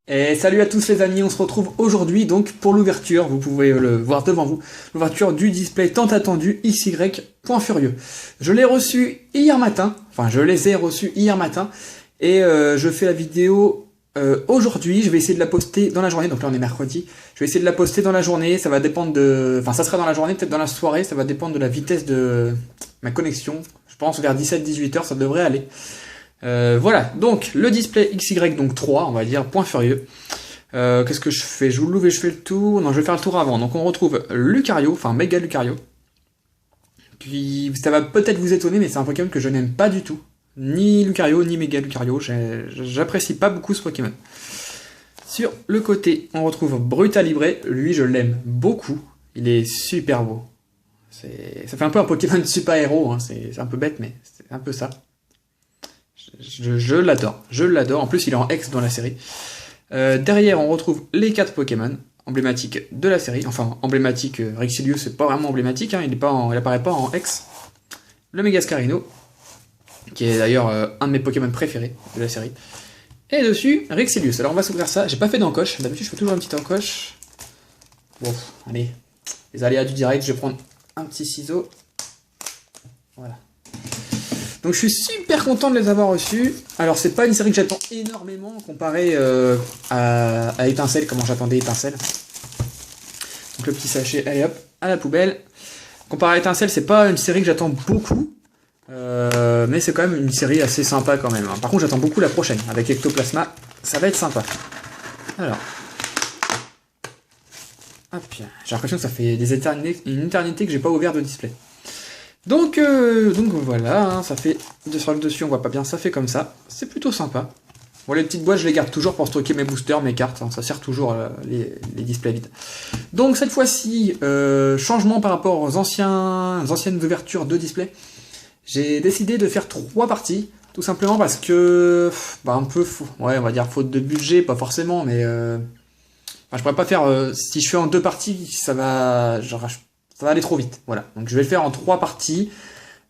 Et salut à tous les amis, on se retrouve aujourd'hui donc pour l'ouverture, vous pouvez le voir devant vous, l'ouverture du display tant attendu XY.Furieux. Je l'ai reçu hier matin, enfin je les ai reçus hier matin, et je fais la vidéo aujourd'hui, je vais essayer de la poster dans la journée, donc là on est mercredi, je vais essayer de la poster dans la journée, ça va dépendre de... Enfin ça sera dans la journée, peut-être dans la soirée, ça va dépendre de la vitesse de ma connexion, je pense vers 17-18 heures ça devrait aller. Voilà, donc le display XY, donc 3, on va dire, point furieux. Qu'est-ce que je fais? Je vous l'ouvre et je fais le tour. Non, je vais faire le tour avant. Donc on retrouve Lucario, enfin Méga Lucario. Puis ça va peut-être vous étonner, mais c'est un Pokémon que je n'aime pas du tout. Ni Lucario, ni Méga Lucario. J'apprécie pas beaucoup ce Pokémon. Sur le côté, on retrouve Brutalibre. Lui, je l'aime beaucoup. Il est super beau. Ça fait un peu un Pokémon de super-héros. Hein. C'est un peu bête, mais c'est un peu ça. Je l'adore, je l'adore. En plus, il est en X dans la série. Derrière, on retrouve les 4 Pokémon emblématiques de la série. Enfin, emblématique, Rexilius, c'est pas vraiment emblématique, hein, il apparaît pas en X. Le Megascarino, qui est d'ailleurs un de mes Pokémon préférés de la série. Et dessus, Rexilius. Alors, on va s'ouvrir ça. J'ai pas fait d'encoche. D'habitude, je fais toujours une petite encoche. Bon, allez. Les aléas du direct, je vais prendre un petit ciseau. Voilà. Donc je suis super content de les avoir reçus. Alors c'est pas une série que j'attends énormément comparé à Étincelle, comment j'attendais Étincelle. Donc le petit sachet, allez hop, à la poubelle. Comparé à Étincelle, c'est pas une série que j'attends beaucoup. Mais c'est quand même une série assez sympa quand même. Par contre j'attends beaucoup la prochaine. Avec Ectoplasma, ça va être sympa. Alors. Hop, j'ai l'impression que ça fait une éternité que j'ai pas ouvert de display. Donc voilà, hein, ça fait, sur le dessus on voit pas bien, ça fait comme ça, c'est plutôt sympa. Bon, les petites boîtes je les garde toujours pour stocker mes boosters, mes cartes, hein, ça sert toujours les displays vides. Donc cette fois-ci, changement par rapport aux anciennes ouvertures de display, j'ai décidé de faire 3 parties, tout simplement parce que, un peu, ouais on va dire faute de budget, pas forcément, mais je pourrais pas faire, si je fais en 2 parties, ça va aller trop vite, voilà. Donc je vais le faire en 3 parties.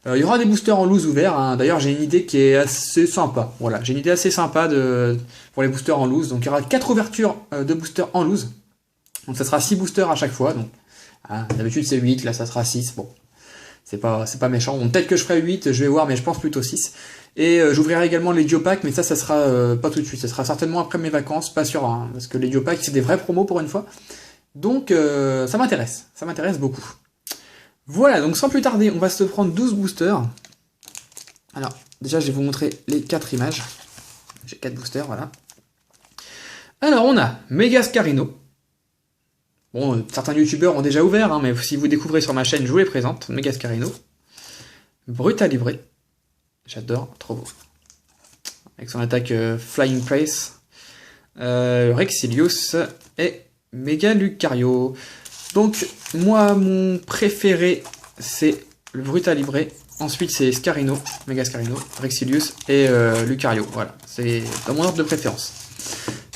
Il y aura des boosters en loose ouverts, hein. D'ailleurs j'ai une idée qui est assez sympa. Voilà, j'ai une idée assez sympa pour les boosters en loose. Donc il y aura 4 ouvertures de boosters en loose. Donc ça sera 6 boosters à chaque fois. Donc d'habitude c'est 8, là ça sera 6. Bon, c'est pas méchant. Bon, peut-être que je ferai 8, je vais voir, mais je pense plutôt 6. Et j'ouvrirai également les Geopacks, mais ça sera pas tout de suite. Ça sera certainement après mes vacances, pas sûr, hein, parce que les Geopacks c'est des vrais promos pour une fois. Donc ça m'intéresse beaucoup. Voilà, donc sans plus tarder, on va se prendre 12 boosters. Alors, déjà je vais vous montrer les 4 images. J'ai 4 boosters, voilà. Alors on a Megascarino. Bon, certains youtubeurs ont déjà ouvert, hein, mais si vous découvrez sur ma chaîne, je vous les présente. Megascarino. Brutalibre. J'adore, trop beau. Avec son attaque Flying Praise. Rexilius et Méga Lucario. Donc, moi, mon préféré, c'est le Brutalibre. Ensuite, c'est Scarino, Megascarino, Rexilius et Lucario. Voilà, c'est dans mon ordre de préférence.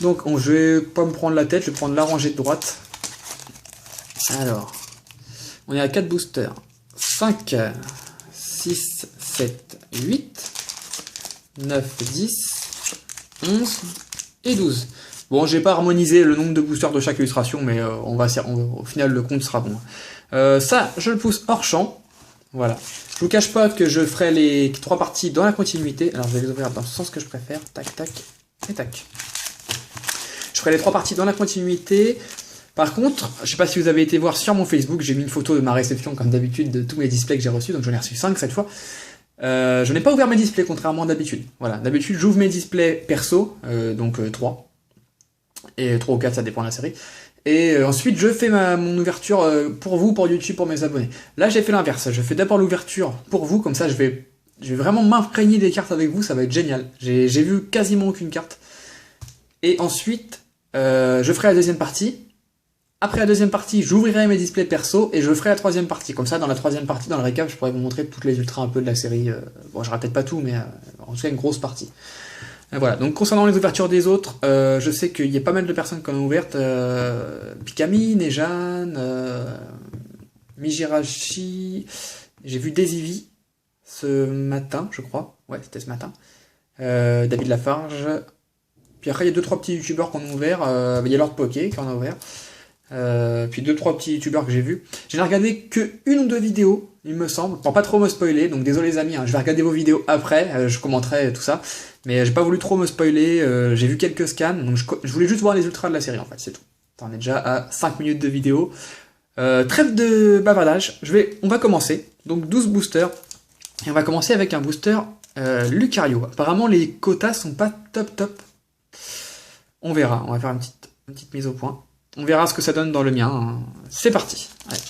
Donc, je vais pas me prendre la tête, je vais prendre la rangée de droite. Alors, on est à 4 boosters. 5, 6, 7, 8, 9, 10, 11 et 12. Bon, j'ai pas harmonisé le nombre de boosters de chaque illustration, mais au final, le compte sera bon. Ça, je le pousse hors champ. Voilà. Je vous cache pas que je ferai les 3 parties dans la continuité. Alors, je vais les ouvrir dans le sens que je préfère. Tac, tac et tac. Je ferai les 3 parties dans la continuité. Par contre, je sais pas si vous avez été voir sur mon Facebook, j'ai mis une photo de ma réception, comme d'habitude, de tous mes displays que j'ai reçus. Donc, j'en ai reçu 5 cette fois. Je n'ai pas ouvert mes displays, contrairement à d'habitude. Voilà. D'habitude, j'ouvre mes displays perso, donc 3. Et 3 ou 4, ça dépend de la série. Et ensuite, je fais mon ouverture pour vous, pour YouTube, pour mes abonnés. Là, j'ai fait l'inverse. Je fais d'abord l'ouverture pour vous, comme ça, je vais vraiment m'imprégner des cartes avec vous, ça va être génial. J'ai vu quasiment aucune carte. Et ensuite, je ferai la deuxième partie. Après la deuxième partie, j'ouvrirai mes displays perso et je ferai la troisième partie. Comme ça, dans la troisième partie, dans le récap, je pourrais vous montrer toutes les ultras un peu de la série. Bon, je répète pas tout, mais en tout cas, une grosse partie. Voilà, donc concernant les ouvertures des autres, je sais qu'il y a pas mal de personnes qui en ont ouvertes. Pikami, Nejan, Mijirashi, j'ai vu Desivi ce matin, je crois. Ouais, c'était ce matin. David Lafarge, Puis après, il y a 2-3 petits youtubeurs qu'on a ouvert. Il y a Lord Poké qu'on a ouvert. Puis 2-3 petits youtubeurs que j'ai vus. Je n'ai regardé que une ou deux vidéos, il me semble, pour pas trop me spoiler. Donc désolé les amis, hein, je vais regarder vos vidéos après, je commenterai tout ça. Mais j'ai pas voulu trop me spoiler, j'ai vu quelques scans, donc je voulais juste voir les ultras de la série en fait, c'est tout. On est déjà à 5 minutes de vidéo. Trêve de bavardage, on va commencer. Donc 12 boosters. Et on va commencer avec un booster Lucario. Apparemment les quotas sont pas top. On verra, on va faire une petite mise au point. On verra ce que ça donne dans le mien. Hein. C'est parti. Allez.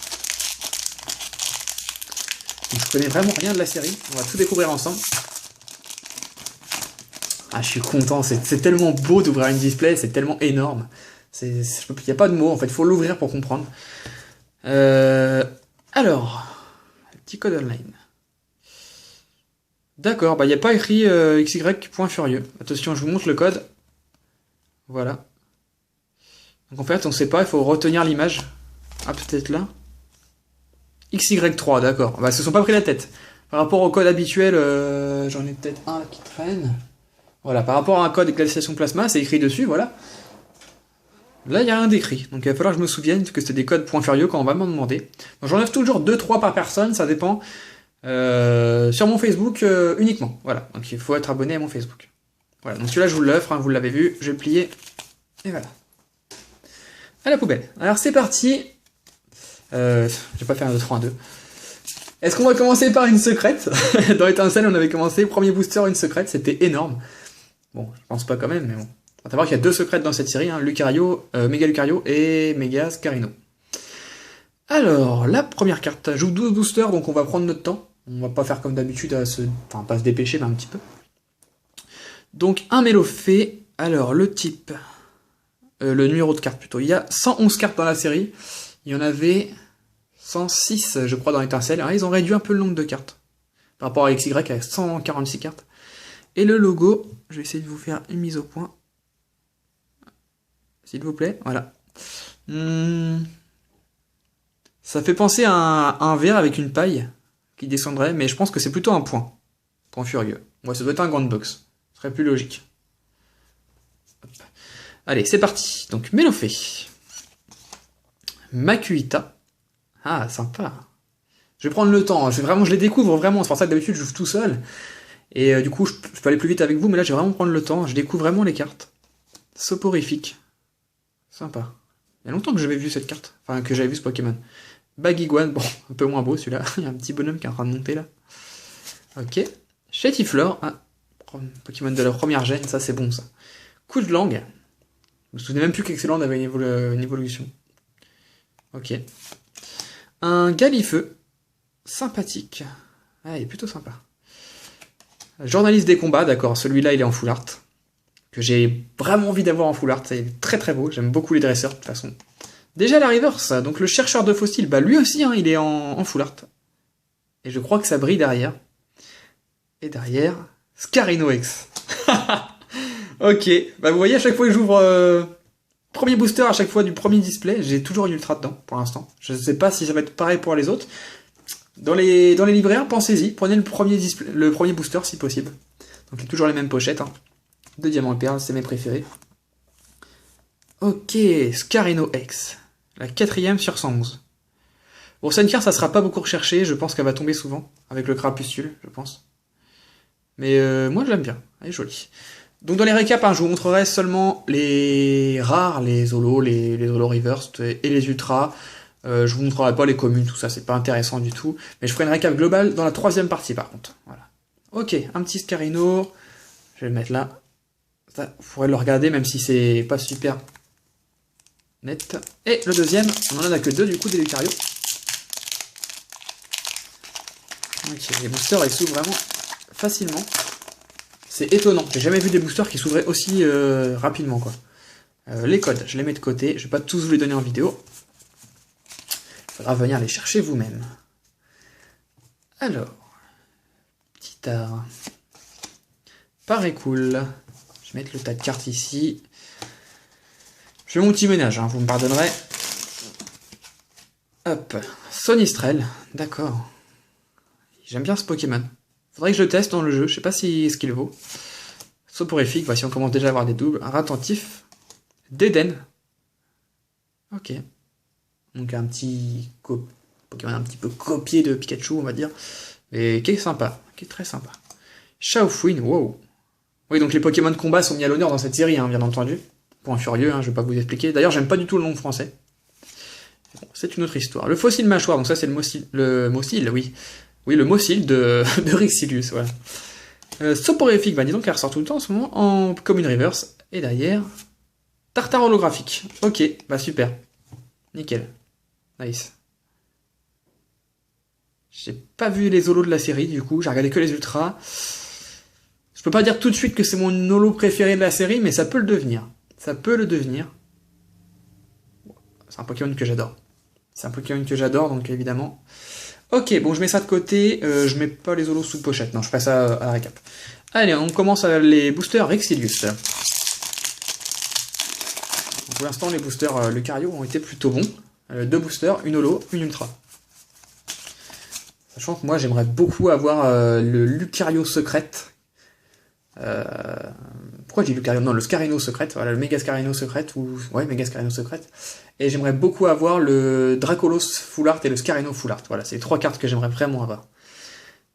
Donc, je connais vraiment rien de la série. On va tout découvrir ensemble. Ah, je suis content. C'est tellement beau d'ouvrir une display. C'est tellement énorme. Il n'y a pas de mots. En fait, il faut l'ouvrir pour comprendre. Alors, petit code online. D'accord. Bah, il n'y a pas écrit XY.furieux. Attention, je vous montre le code. Voilà. Donc en fait, on sait pas, il faut retenir l'image. Ah, peut-être là. XY3, d'accord. Bah, ils se sont pas pris la tête. Par rapport au code habituel, j'en ai peut-être un là qui traîne. Voilà, par rapport à un code de classification plasma, c'est écrit dessus, voilà. Là, il n'y a rien d'écrit. Donc il va falloir que je me souvienne que c'était des codes .furieux quand on va m'en demander. Donc j'enlève toujours 2-3 par personne, ça dépend. Sur mon Facebook uniquement. Voilà, donc il faut être abonné à mon Facebook. Voilà, donc celui-là, je vous l'offre, hein, vous l'avez vu, je vais le plier. Et voilà. À la poubelle. Alors c'est parti. Je vais pas faire un 2, 3, 1, 2. Est-ce qu'on va commencer par une secrète? Dans Étincelle, on avait commencé, premier booster, une secrète, c'était énorme. Bon, je pense pas quand même, mais bon. On va savoir qu'il y a 2 secrètes dans cette série, hein, Lucario, Méga Lucario et Méga Scarino. Alors, la première carte, joue 12 boosters, donc on va prendre notre temps. On va pas faire comme d'habitude, enfin pas se dépêcher, mais un petit peu. Donc, un Mélofée. Alors, le type... le numéro de carte plutôt. Il y a 111 cartes dans la série. Il y en avait 106, je crois, dans Étincelle. Alors, ils ont réduit un peu le nombre de cartes. Par rapport à XY, avec 146 cartes. Et le logo, je vais essayer de vous faire une mise au point. S'il vous plaît, voilà. Ça fait penser à un verre avec une paille qui descendrait, mais je pense que c'est plutôt un point. Point furieux. Ouais, ça doit être un grand box. Ce serait plus logique. Hop. Allez, c'est parti. Donc, Mélofée. Makuhita. Ah, sympa. Je vais prendre le temps. Je les découvre vraiment. C'est pour ça que d'habitude, je joue tout seul. Et du coup, je peux aller plus vite avec vous, mais là, je vais vraiment prendre le temps. Je découvre vraiment les cartes. Soporifique. Sympa. Il y a longtemps que j'avais vu cette carte. Enfin, que j'avais vu ce Pokémon. Bagiguan. Bon, un peu moins beau celui-là. Il y a un petit bonhomme qui est en train de monter là. Ok. Chétiflore. Ah, Pokémon de la première gène. Ça, c'est bon, ça. Coup de langue. Je me souvenais même plus qu'Excellent avait une évolution. Ok. Un Galifeu. Sympathique. Ah, il est plutôt sympa. Journaliste des combats, d'accord. Celui-là, il est en full art. Que j'ai vraiment envie d'avoir en full art. C'est très très beau. J'aime beaucoup les dresseurs, de toute façon. Déjà la reverse. Donc le chercheur de fossiles, bah lui aussi, hein, il est en full art. Et je crois que ça brille derrière. Et derrière, Scarino X. Ok, bah vous voyez, à chaque fois que j'ouvre premier booster, à chaque fois du premier display, j'ai toujours une ultra dedans, pour l'instant. Je ne sais pas si ça va être pareil pour les autres. Dans les libraires, pensez-y, prenez le premier booster si possible. Donc il y a toujours les mêmes pochettes, hein. 2 diamants et perles, c'est mes préférés. Ok, Scarino X. La 4ème sur 111. Bon, c'est une carte, ça sera pas beaucoup recherché, je pense qu'elle va tomber souvent, avec le crapuscule, je pense. Mais moi je l'aime bien, elle est jolie. Donc dans les récaps, hein, je vous montrerai seulement les rares, les holos, les holos reversed et les ultras. Je vous montrerai pas les communes, tout ça, c'est pas intéressant du tout. Mais je ferai une récap globale dans la 3ème partie par contre. Voilà. Ok, un petit Scarino. Je vais le mettre là. Ça, vous pourrez le regarder même si c'est pas super net. Et le deuxième, on en a que 2 du coup des Lucario. Ok, les boosters ils s'ouvrent vraiment facilement. C'est étonnant, j'ai jamais vu des boosters qui s'ouvraient aussi rapidement quoi. Les codes, je les mets de côté, je vais pas tous vous les donner en vidéo. Il faudra venir les chercher vous-même. Alors, petit art. Paraît cool. Je vais mettre le tas de cartes ici. Je fais mon petit ménage, hein, vous me pardonnerez. Hop, Sonistrel, d'accord. J'aime bien ce Pokémon. Faudrait que je le teste dans le jeu, je sais pas ce qu'il vaut. Soporifique, voici on commence déjà à avoir des doubles. Un Attentif. Déden. Ok. Donc un petit Pokémon un petit peu copié de Pikachu, on va dire. Mais qui est sympa, qui est très sympa. Shaofuin, wow. Oui, donc les Pokémon de combat sont mis à l'honneur dans cette série, hein, bien entendu. Point furieux, hein, je vais pas vous expliquer. D'ailleurs, j'aime pas du tout le nom français. Bon, c'est une autre histoire. Le fossile mâchoire, donc ça c'est le Mocile, oui. Oui, le Mocile de Rixilius, voilà. Soporifique, bah dis donc, elle ressort tout le temps en ce moment, en Commune Reverse. Et derrière, Tartare holographique. Ok, bah super. Nickel. Nice. J'ai pas vu les holos de la série, du coup, j'ai regardé que les ultras. Je peux pas dire tout de suite que c'est mon holo préféré de la série, mais ça peut le devenir. Ça peut le devenir. C'est un Pokémon que j'adore. C'est un Pokémon que j'adore, donc évidemment. Ok, bon, je mets ça de côté. Je mets pas les holos sous pochette. Non, je passe ça à la récap. Allez, on commence avec les boosters Rexilius. Pour l'instant, les boosters Lucario ont été plutôt bons. 2 boosters, une holo, une ultra. Sachant que moi, j'aimerais beaucoup avoir le Lucario secrète. Pourquoi j'ai Lucario? Non, le Scarino secrète, voilà, le Mega Scarino secrète, ou... Ouais, Mega Scarino secrète. Et j'aimerais beaucoup avoir le Dracolos Full Art et le Scarino Full Art. Voilà, c'est les 3 cartes que j'aimerais vraiment avoir.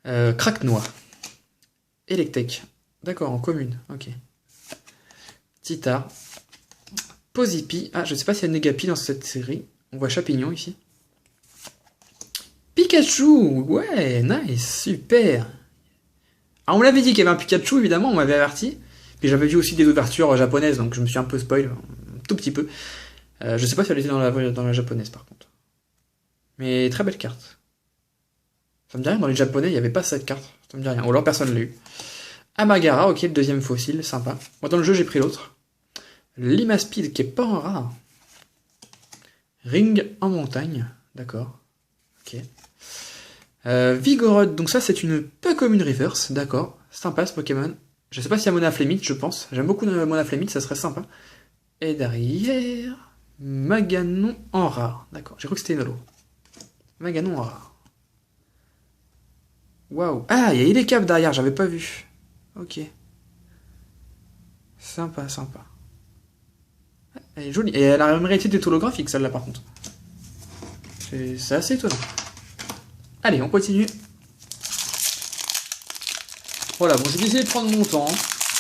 Cracknois. Electek. D'accord, en commune, ok. Titar. Posipi. Ah, je sais pas s'il y a Negapi dans cette série. On voit Chapignon ici. Pikachu. Ouais, nice, super. Ah, on me l'avait dit qu'il y avait un Pikachu, évidemment, on m'avait averti. Puis j'avais vu aussi des ouvertures japonaises, donc je me suis un peu spoil, un tout petit peu. Je sais pas si elle était dans la japonaise, par contre. Mais très belle carte. Ça me dit rien, dans les japonais, il n'y avait pas cette carte. Ça me dit rien. Ou alors personne l'a eu. Amagara, ok, le deuxième fossile, sympa. Moi, dans le jeu, j'ai pris l'autre. Limaspide, qui est pas en rare. Ring en montagne, d'accord. Ok. Vigorode, donc ça, c'est une peu commune reverse, d'accord. Sympa, ce Pokémon. Je sais pas s'il y a Monaflémite, je pense. J'aime beaucoup Monaflémite, ça serait sympa. Et derrière... Maganon en rare. D'accord, j'ai cru que c'était une holo. Maganon en rare. Waouh. Ah, il y a Ilekap derrière, j'avais pas vu. Ok. Sympa, sympa. Elle est jolie. Et elle a mérité d'être holographique, celle-là, par contre. C'est assez étonnant. Allez, on continue. Voilà, bon, j'ai décidé de prendre mon temps,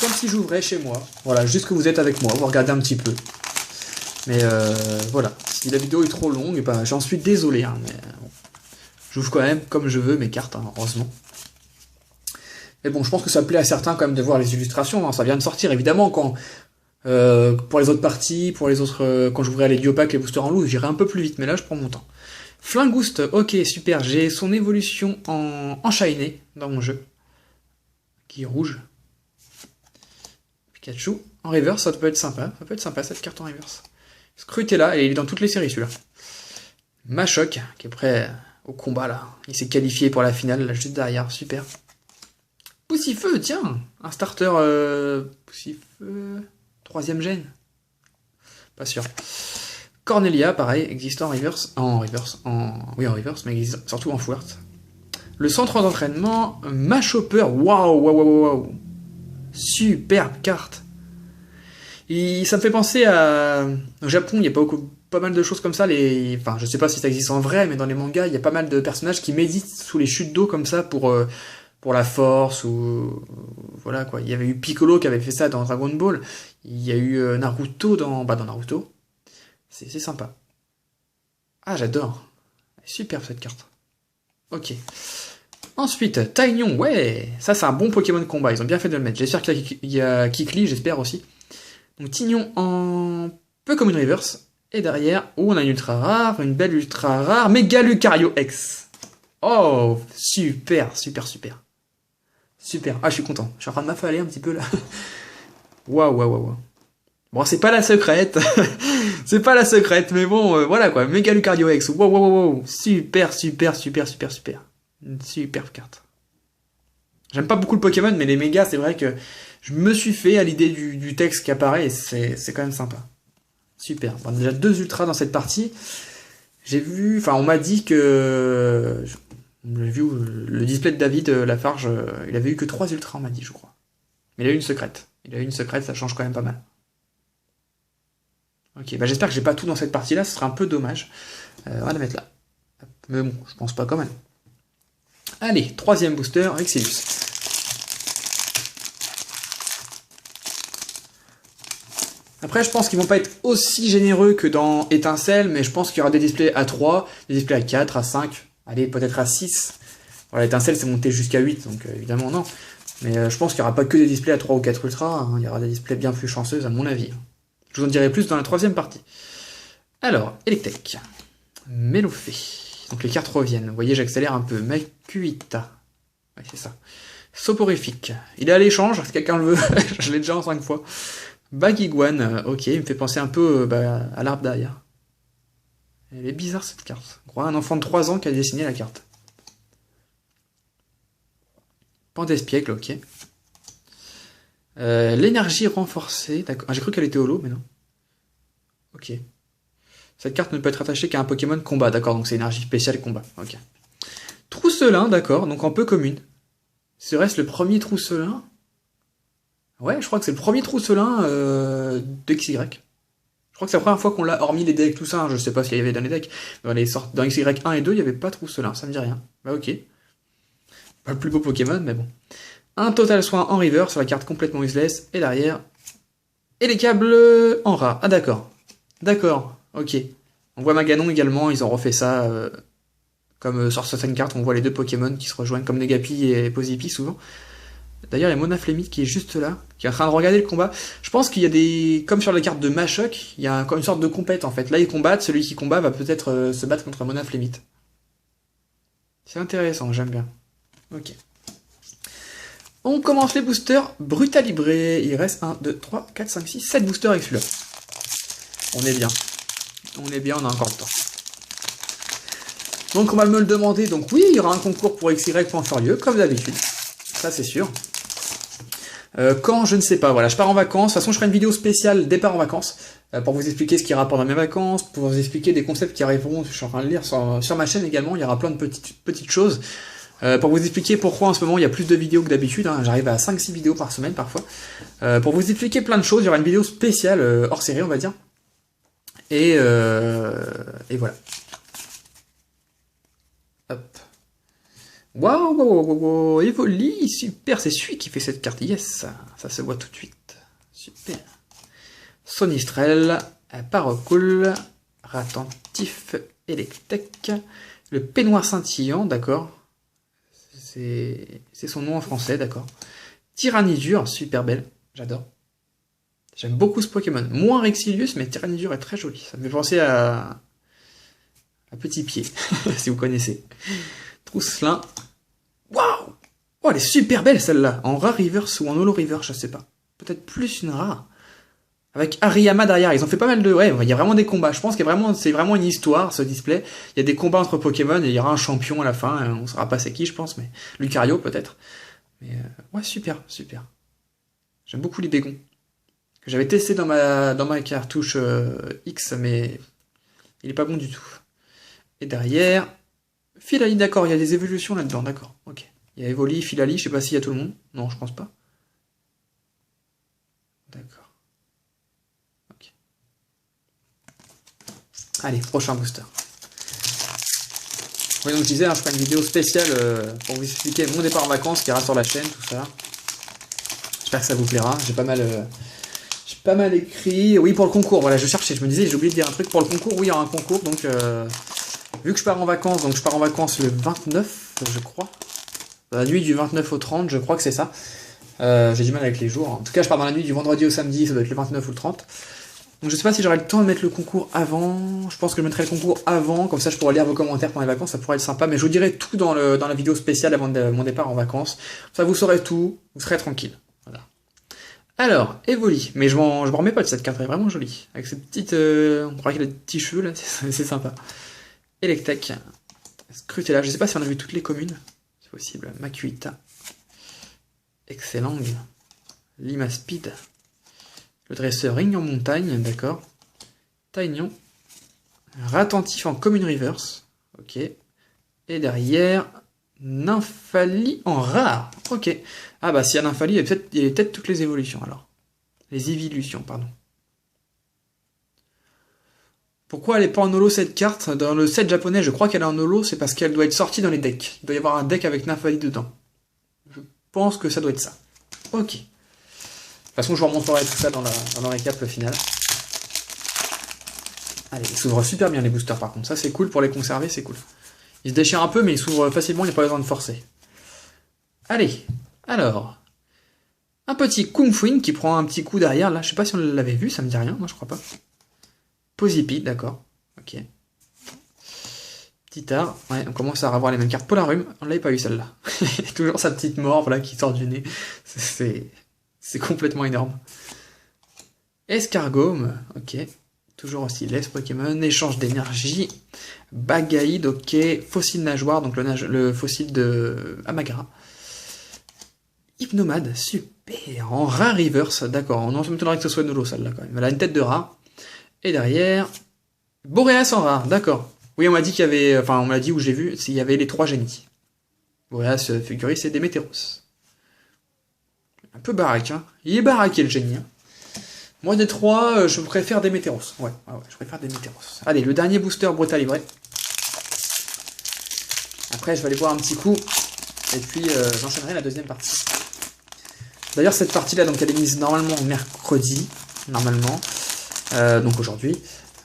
comme si j'ouvrais chez moi. Voilà, juste que vous êtes avec moi, vous regardez un petit peu. Mais voilà, si la vidéo est trop longue, bah, j'en suis désolé. Hein, mais bon, j'ouvre quand même comme je veux mes cartes, hein, heureusement. Mais bon, je pense que ça plaît à certains quand même de voir les illustrations. Hein, ça vient de sortir, évidemment, quand pour les autres parties, pour les autres, quand j'ouvrirai les Diopack, les boosters en loose, j'irai un peu plus vite. Mais là, je prends mon temps. Flingouste, ok, super. J'ai son évolution en shiny dans mon jeu. Qui est rouge. Pikachu en reverse, ça peut être sympa. Ça peut être sympa cette carte en reverse. Scrutella, et il est dans toutes les séries celui-là. Machoc, qui est prêt au combat là. Il s'est qualifié pour la finale, là, juste derrière, super. Poussifeu, tiens, un starter Poussifeu, 3ème gène. Pas sûr. Cornelia, pareil, existant en reverse, mais surtout en full art. Le centre d'entraînement, Machopper, waouh. Superbe carte. Ça me fait penser à... Au Japon, il y a pas mal de choses comme ça. Enfin, je sais pas si ça existe en vrai, mais dans les mangas, il y a pas mal de personnages qui méditent sous les chutes d'eau comme ça pour la force ou... Voilà quoi. Il y avait eu Piccolo qui avait fait ça dans Dragon Ball. Il y a eu Naruto dans Naruto. C'est sympa. Ah, j'adore. Superbe cette carte. Ok. Ensuite, Taignon, ouais. Ça, c'est un bon Pokémon de combat. Ils ont bien fait de le mettre. J'espère qu'il y a Kikli, j'espère aussi. Donc Tignon en peu comme une reverse. Et derrière, on a une ultra rare, une belle ultra rare, Méga Lucario X. Oh, super. Super. Ah, je suis content. Je suis en train de m'affaler un petit peu là. Waouh. Bon, c'est pas la secrète. C'est pas la secrète, mais bon, voilà quoi. Méga Lucario X. Wow. Super. Une superbe carte. J'aime pas beaucoup le Pokémon, mais les mégas, c'est vrai que je me suis fait à l'idée du texte qui apparaît et c'est quand même sympa. Super. Bon, déjà 2 ultras dans cette partie. J'ai vu, enfin on m'a dit que... J'ai vu le display de David Lafarge, il avait eu que 3 ultras, on m'a dit, je crois. Mais il a eu une secrète. Il a une secrète, ça change quand même pas mal. Ok, bah j'espère que j'ai pas tout dans cette partie-là, ce serait un peu dommage. On va la mettre là. Mais bon, je pense pas quand même. Allez, troisième booster, Exilius. Après, je pense qu'ils vont pas être aussi généreux que dans Étincelle, mais je pense qu'il y aura des displays à 3, des displays à 4, à 5, allez, peut-être à 6. Voilà, Étincelle, c'est monté jusqu'à 8, donc évidemment non. Mais je pense qu'il n'y aura pas que des displays à 3 ou 4 Ultra, hein. Il y aura des displays bien plus chanceux, à mon avis. Je vous en dirai plus dans la troisième partie. Alors, Electek, Melofé. Donc les cartes reviennent. Vous voyez, j'accélère un peu. Makuita. Ouais, c'est ça. Soporifique. Il est à l'échange, si quelqu'un le veut. Je l'ai déjà en 5 fois. Bagiguan. Ok, il me fait penser un peu à l'arbre derrière. Elle est bizarre cette carte. On croit un enfant de 3 ans qui a dessiné la carte. Pandespiègle, ok. L'énergie renforcée. D'accord. Ah, j'ai cru qu'elle était holo, mais non. Ok. Cette carte ne peut être attachée qu'à un Pokémon combat, d'accord, donc c'est énergie spéciale combat, ok. Trousselin, d'accord, donc en peu commune. Serait-ce le premier Trousselin? Ouais, je crois que c'est le premier Trousselin d'XY. Je crois que c'est la première fois qu'on l'a, hormis les decks, tout ça, hein, je sais pas s'il y avait dans les decks. Dans XY1 et 2, il n'y avait pas Trousselin, ça me dit rien. Bah ok. Pas le plus beau Pokémon, mais bon. Un Total Soin en river sur la carte complètement useless, et derrière. Et les câbles en rat. Ah d'accord. D'accord. Ok. On voit Maganon également, ils ont refait ça comme sur certaines cartes, on voit les deux Pokémon qui se rejoignent comme Negapi et Posipi souvent. D'ailleurs, il y a Monaflémite qui est juste là, qui est en train de regarder le combat. Je pense qu'il y a des... Comme sur la carte de Machoc, il y a une sorte de compète en fait. Là, ils combattent, celui qui combat va peut-être se battre contre Monaflémite. C'est intéressant, j'aime bien. Ok. On commence les boosters Brutalibré. Il reste 1, 2, 3, 4, 5, 6, 7 boosters avec celui-là. On est bien. On est bien, on a encore le temps. Donc on va me le demander, donc oui, il y aura un concours pour XY.Furieux, comme d'habitude. Ça c'est sûr. Quand, je ne sais pas, voilà, je pars en vacances. De toute façon, je ferai une vidéo spéciale départ en vacances, pour vous expliquer ce qui rapporte dans mes vacances, pour vous expliquer des concepts qui arriveront, je suis en train de lire sur ma chaîne également, il y aura plein de petites choses. Pour vous expliquer pourquoi en ce moment il y a plus de vidéos que d'habitude, hein, j'arrive à 5-6 vidéos par semaine parfois. Pour vous expliquer plein de choses, il y aura une vidéo spéciale, hors série on va dire. Et voilà. Hop. Waouh, Evoli, super, c'est celui qui fait cette carte, yes, ça se voit tout de suite. Super. Sonistrel, Paracool, Ratentif, Electek, le peignoir scintillant, d'accord. C'est son nom en français, d'accord. Tyrannidure, super belle, j'adore. J'aime beaucoup ce Pokémon. Moins Rexilius, mais Tyrannidure est très joli. Ça me fait penser à Petit Pied, si vous connaissez. Trousselin. Waouh! Oh, elle est super belle celle-là. En rare reverse ou en holo reverse, je sais pas. Peut-être plus une rare. Avec Ariyama derrière. Ils ont fait pas mal de... Ouais, il y a vraiment des combats. Je pense que c'est vraiment une histoire, ce display. Il y a des combats entre Pokémon et il y aura un champion à la fin. On saura pas c'est qui, je pense, mais Lucario peut-être. Mais ouais, super, super. J'aime beaucoup les bégons. Que j'avais testé dans ma cartouche X, mais il est pas bon du tout. Et derrière, Filali, d'accord, il y a des évolutions là-dedans, d'accord, ok. Il y a Evoli, Filali, je sais pas s'il y a tout le monde. Non, je pense pas. D'accord. Ok. Allez, prochain booster. Oui, donc je disais, hein, je ferai une vidéo spéciale pour vous expliquer mon départ en vacances qui ira sur la chaîne, tout ça. J'espère que ça vous plaira. J'ai pas mal écrit. Oui, pour le concours, voilà, je cherchais, je me disais, j'ai oublié de dire un truc. Pour le concours, oui, il y aura un concours, donc vu que je pars en vacances, donc je pars en vacances le 29, je crois. La nuit du 29 au 30, je crois que c'est ça. J'ai du mal avec les jours. En tout cas, je pars dans la nuit du vendredi au samedi, ça doit être le 29 ou le 30. Donc je sais pas si j'aurai le temps de mettre le concours avant. Je pense que je mettrai le concours avant, comme ça je pourrai lire vos commentaires pendant les vacances, ça pourrait être sympa. Mais je vous dirai tout dans la vidéo spéciale avant mon départ en vacances. Ça vous saurez tout, vous serez tranquille. Voilà. Alors, Evoli. Mais je m'en remets pas de cette carte, elle est vraiment jolie. Avec cette petite... on croit qu'il a des petits cheveux là, c'est sympa. Electek. Scrutella, je sais pas si on a vu toutes les communes. C'est possible. Makuita. Excellang. Limaspeed. Le dresseur Ring en montagne, d'accord. Taignon. Ratentif en commune reverse. Ok. Et derrière, Nymphali en rare. Ok. Ah bah s'il y a Nymphali, il y a peut-être toutes les évolutions alors. Les Evolutions, pardon. Pourquoi elle n'est pas en holo cette carte? Dans le set japonais, je crois qu'elle est en holo, c'est parce qu'elle doit être sortie dans les decks. Il doit y avoir un deck avec Nymphali dedans. Je pense que ça doit être ça. Ok. De toute façon, je vous remontrerai tout ça dans le récap final. Allez, ils s'ouvrent super bien les boosters par contre. Ça c'est cool pour les conserver, c'est cool. Ils se déchirent un peu, mais ils s'ouvrent facilement, il n'y a pas besoin de forcer. Allez, alors. Un petit Kung Fuin qui prend un petit coup derrière, là. Je sais pas si on l'avait vu, ça me dit rien, moi je crois pas. Posipid, d'accord. Ok. Petit art, ouais, on commence à revoir les mêmes cartes. Polarum, on l'avait pas eu celle-là. Toujours sa petite morve là qui sort du nez. C'est complètement énorme. Escargome, ok. Toujours aussi les Pokémon. Échange d'énergie. Bagaïd, ok. Fossile nageoire, donc le fossile de Amagra. Hypnomade, super. En rare reverse, d'accord. On m'étonnerait que ce soit Nolo celle-là quand même. Elle a une tête de rat. Et derrière, Boréas en rare, d'accord. Oui, on m'a dit qu'il y avait, enfin, on m'a dit où j'ai vu, s'il y avait les 3 génies. Boréas, Fuguris et Démétéros. Un peu baraque, hein. Il est baraqué le génie, hein. Moi, des 3, je préfère Démétéros. Ouais, je préfère Démétéros. Allez, le dernier booster Brutal Livré. Après, je vais aller boire un petit coup. Et puis, j'enchaînerai la deuxième partie. D'ailleurs, cette partie-là, donc, elle est mise normalement mercredi. Normalement. Donc aujourd'hui.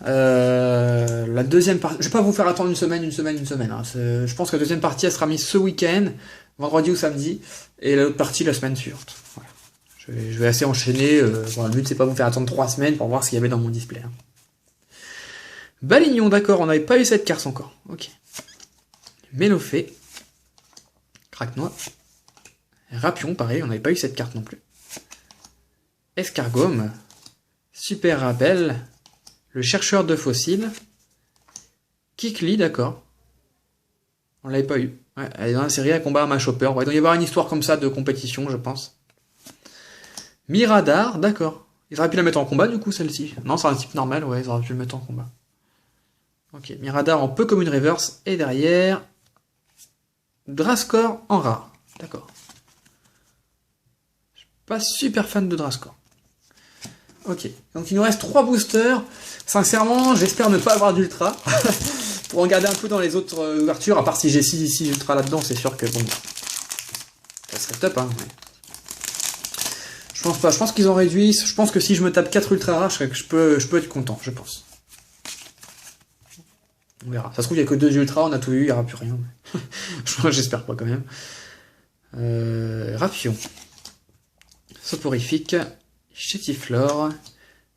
La deuxième partie, je vais pas vous faire attendre une semaine. Hein. Je pense que la deuxième partie, elle sera mise ce week-end, vendredi ou samedi, et l'autre partie la semaine suivante. Voilà. Je vais assez enchaîner. Bon, le but, c'est pas vous faire attendre 3 semaines pour voir ce qu'il y avait dans mon display. Hein. Balignon, d'accord, on n'avait pas eu cette carte encore. Ok. Mélophée. Craque-noix. Rapion, pareil, on n'avait pas eu cette carte non plus. Escargome. Super Rappel, le chercheur de fossiles, Kikli, d'accord. On l'avait pas eu. Ouais, elle est dans la série à combat à Machopper. Ouais, il doit y avoir une histoire comme ça de compétition, je pense. Miradar, d'accord. Ils auraient pu la mettre en combat du coup, celle-ci. Non, c'est un type normal, ouais, ils auraient pu le mettre en combat. Ok, Miradar en peu comme une reverse. Et derrière, Drascore en rare. D'accord. Je suis pas super fan de Drascore. Ok, donc il nous reste 3 boosters. Sincèrement, j'espère ne pas avoir d'ultra. Pour regarder un peu dans les autres ouvertures, à part si j'ai 6 ultra là-dedans, c'est sûr que bon, ça serait top. Hein, mais... Je pense pas, je pense qu'ils ont réduit. Je pense que si je me tape 4 ultra rares, je peux être content, je pense. On verra. Ça se trouve, il n'y a que 2 ultras, on a tout eu, il n'y aura plus rien. J'espère pas quand même. Rapion. Soporifique. Chétiflore,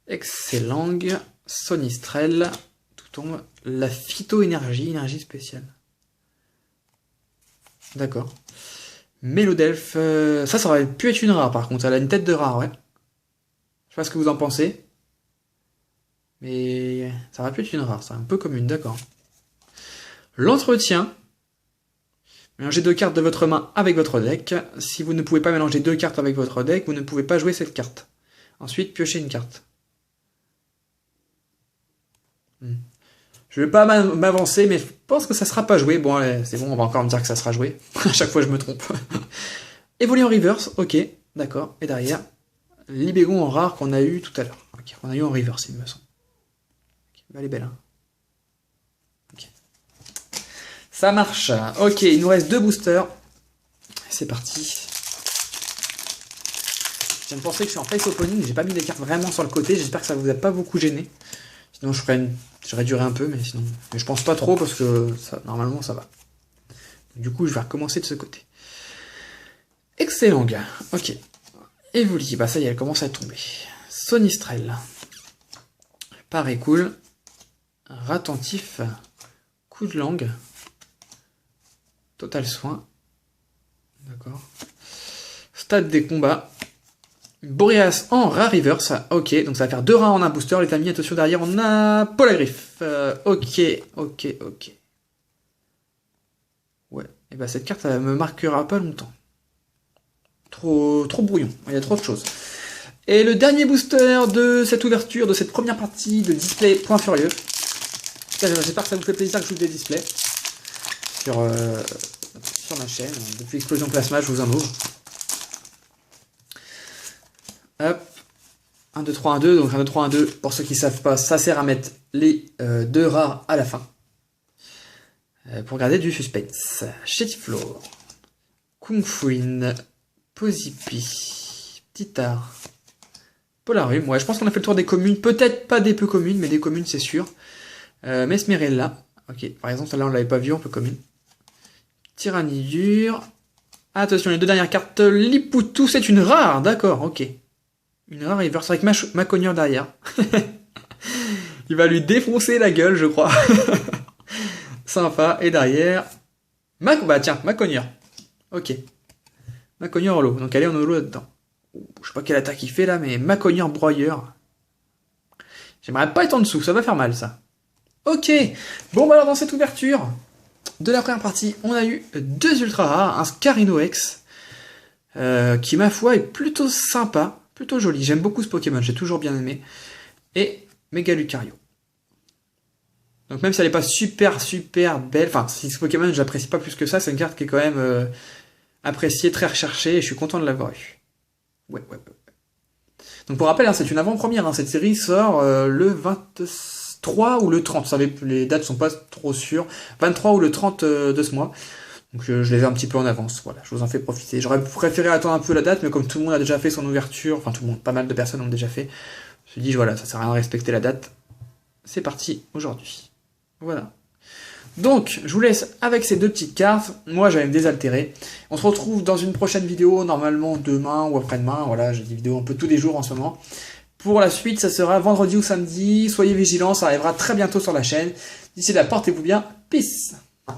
Excellent, Sonistrel, tout tombe. La phytoénergie, énergie spéciale. D'accord. Mélodelphe, ça aurait pu être une rare par contre, elle a une tête de rare, ouais. Je sais pas ce que vous en pensez. Mais ça aurait pu être une rare, c'est un peu comme une, d'accord. L'entretien. Mélangez 2 cartes de votre main avec votre deck. Si vous ne pouvez pas mélanger 2 cartes avec votre deck, vous ne pouvez pas jouer cette carte. Ensuite, piochez une carte. Je vais pas m'avancer, mais je pense que ça sera pas joué. Bon, allez, c'est bon, on va encore me dire que ça sera joué. À chaque fois, je me trompe. Évoluer en reverse, ok, d'accord. Et derrière, Libégon en rare qu'on a eu tout à l'heure. Ok, qu'on a eu en reverse, il me semble. Okay, bah, elle est belle, hein. Ok. Ça marche. Ok, il nous reste 2 boosters. C'est parti. Je viens de penser que je suis en face opening, j'ai pas mis les cartes vraiment sur le côté, j'espère que ça vous a pas beaucoup gêné. Sinon je réduirai un peu, mais sinon. Mais je pense pas trop parce que ça, normalement ça va. Du coup je vais recommencer de ce côté. Excellent gars. Ok. Evoli, bah ça y est, elle commence à tomber. Sonistrel. Pareil cool. Ratentif. Coup de langue. Total soin. D'accord. Stade des combats. Boreas en rare reverse, ok, donc ça va faire 2 rares en un booster, les amis, attention derrière, on a Polagriffe, ok. Ouais, et bah cette carte, elle me marquera pas longtemps. Trop brouillon, il y a trop de choses. Et le dernier booster de cette ouverture, de cette première partie de display Point Furieux. J'espère que ça vous fait plaisir que je joue des displays sur ma chaîne. Depuis Explosion Plasma, je vous en ouvre. Hop. 1, 2, 3, 1, 2. Donc 1, 2, 3, 1, 2. Pour ceux qui savent pas, ça sert à mettre les 2 rares à la fin. Pour garder du suspense. Shetifloor. Kung Fuin. Posipi. Titar. Polarium. Ouais, je pense qu'on a fait le tour des communes. Peut-être pas des peu communes, mais des communes, c'est sûr. Mesmerella. Ok, par exemple, là on l'avait pas vu, on peut commune. Tyrannidure. Attention, les 2 dernières cartes. Lipoutou, c'est une rare, d'accord, ok. Une rare reverse avec Maconieur derrière. Il va lui défoncer la gueule, je crois. Sympa, et derrière... Bah tiens, Maconieur. Ok. Maconieur holo, donc allez, on est holo là-dedans. Je sais pas quelle attaque il fait là, mais Maconieur broyeur. J'aimerais pas être en dessous, ça va faire mal ça. Ok, bon bah alors dans cette ouverture de la première partie, on a eu 2 ultra rares, un Scarino X, qui ma foi est plutôt sympa, plutôt joli, j'aime beaucoup ce Pokémon, j'ai toujours bien aimé, et Mega Lucario. Donc même si elle n'est pas super belle, enfin si ce Pokémon j'apprécie pas plus que ça, c'est une carte qui est quand même appréciée, très recherchée, et je suis content de l'avoir eu. Ouais. Donc pour rappel, hein, c'est une avant-première, hein, cette série sort le 23 ou le 30, vous savez, les dates sont pas trop sûres, 23 ou le 30 de ce mois, donc je les ai un petit peu en avance, voilà, je vous en fais profiter. J'aurais préféré attendre un peu la date, mais comme tout le monde a déjà fait son ouverture, enfin tout le monde, pas mal de personnes ont déjà fait, je me suis dit, voilà, ça sert à rien de respecter la date, c'est parti aujourd'hui. Voilà. Donc, je vous laisse avec ces 2 petites cartes. Moi, j'allais me désaltérer. On se retrouve dans une prochaine vidéo, normalement demain ou après-demain. Voilà, j'ai des vidéos un peu tous les jours en ce moment. Pour la suite, ça sera vendredi ou samedi. Soyez vigilants, ça arrivera très bientôt sur la chaîne. D'ici là, portez-vous bien. Peace!